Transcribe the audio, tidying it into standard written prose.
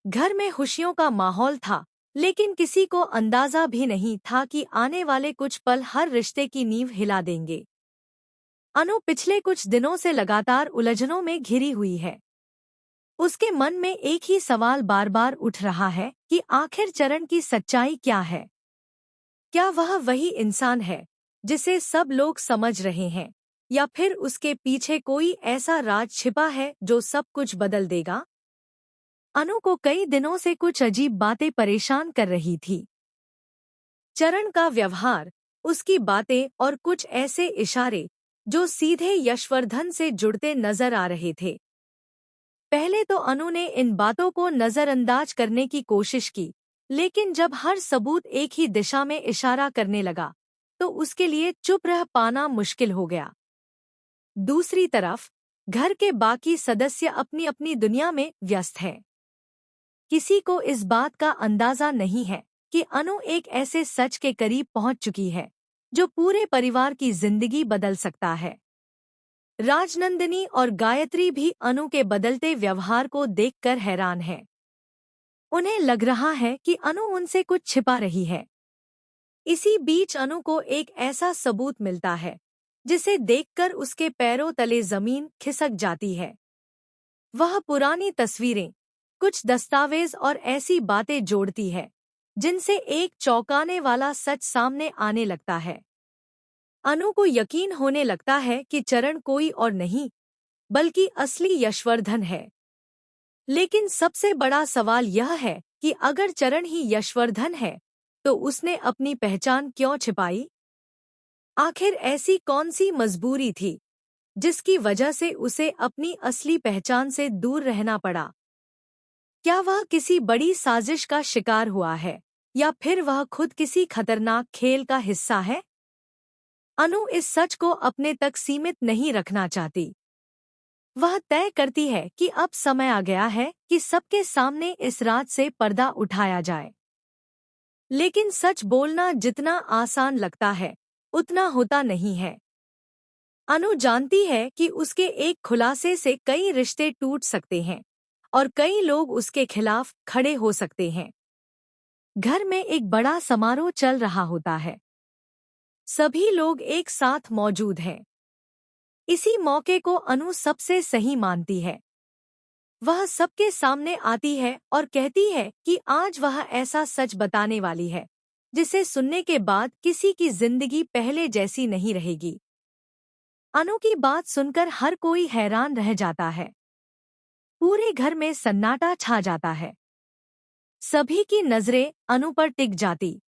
घर में खुशियों का माहौल था, लेकिन किसी को अंदाजा भी नहीं था कि आने वाले कुछ पल हर रिश्ते की नींव हिला देंगे। अनु पिछले कुछ दिनों से लगातार उलझनों में घिरी हुई है। उसके मन में एक ही सवाल बार बार उठ रहा है कि आखिर चरण की सच्चाई क्या है। क्या वह वही इंसान है जिसे सब लोग समझ रहे हैं, या फिर उसके पीछे कोई ऐसा राज छिपा है जो सब कुछ बदल देगा? अनु को कई दिनों से कुछ अजीब बातें परेशान कर रही थी। चरण का व्यवहार, उसकी बातें और कुछ ऐसे इशारे जो सीधे यशवर्धन से जुड़ते नजर आ रहे थे। पहले तो अनु ने इन बातों को नजरअंदाज करने की कोशिश की, लेकिन जब हर सबूत एक ही दिशा में इशारा करने लगा, तो उसके लिए चुप रह पाना मुश्किल हो गया। दूसरी तरफ घर के बाकी सदस्य अपनी अपनी दुनिया में व्यस्त हैं। किसी को इस बात का अंदाजा नहीं है कि अनु एक ऐसे सच के करीब पहुंच चुकी है जो पूरे परिवार की जिंदगी बदल सकता है। राजनंदिनी और गायत्री भी अनु के बदलते व्यवहार को देखकर हैरान हैं। उन्हें लग रहा है कि अनु उनसे कुछ छिपा रही है। इसी बीच अनु को एक ऐसा सबूत मिलता है जिसे देखकर उसके पैरों तले जमीन खिसक जाती है। वह पुरानी तस्वीरें, कुछ दस्तावेज और ऐसी बातें जोड़ती है जिनसे एक चौंकाने वाला सच सामने आने लगता है। अनु को यकीन होने लगता है कि चरण कोई और नहीं बल्कि असली यशवर्धन है। लेकिन सबसे बड़ा सवाल यह है कि अगर चरण ही यशवर्धन है, तो उसने अपनी पहचान क्यों छिपाई? आखिर ऐसी कौन सी मजबूरी थी जिसकी वजह से उसे अपनी असली पहचान से दूर रहना पड़ा? क्या वह किसी बड़ी साजिश का शिकार हुआ है, या फिर वह खुद किसी खतरनाक खेल का हिस्सा है? अनु इस सच को अपने तक सीमित नहीं रखना चाहती। वह तय करती है कि अब समय आ गया है कि सबके सामने इस राज से पर्दा उठाया जाए। लेकिन सच बोलना जितना आसान लगता है, उतना होता नहीं है। अनु जानती है कि उसके एक खुलासे से कई रिश्ते टूट सकते हैं और कई लोग उसके खिलाफ खड़े हो सकते हैं। घर में एक बड़ा समारोह चल रहा होता है। सभी लोग एक साथ मौजूद हैं। इसी मौके को अनु सबसे सही मानती है। वह सबके सामने आती है और कहती है कि आज वह ऐसा सच बताने वाली है जिसे सुनने के बाद किसी की जिंदगी पहले जैसी नहीं रहेगी। अनु की बात सुनकर हर कोई हैरान रह जाता है। पूरे घर में सन्नाटा छा जाता है। सभी की नजरें अनु पर टिक जाती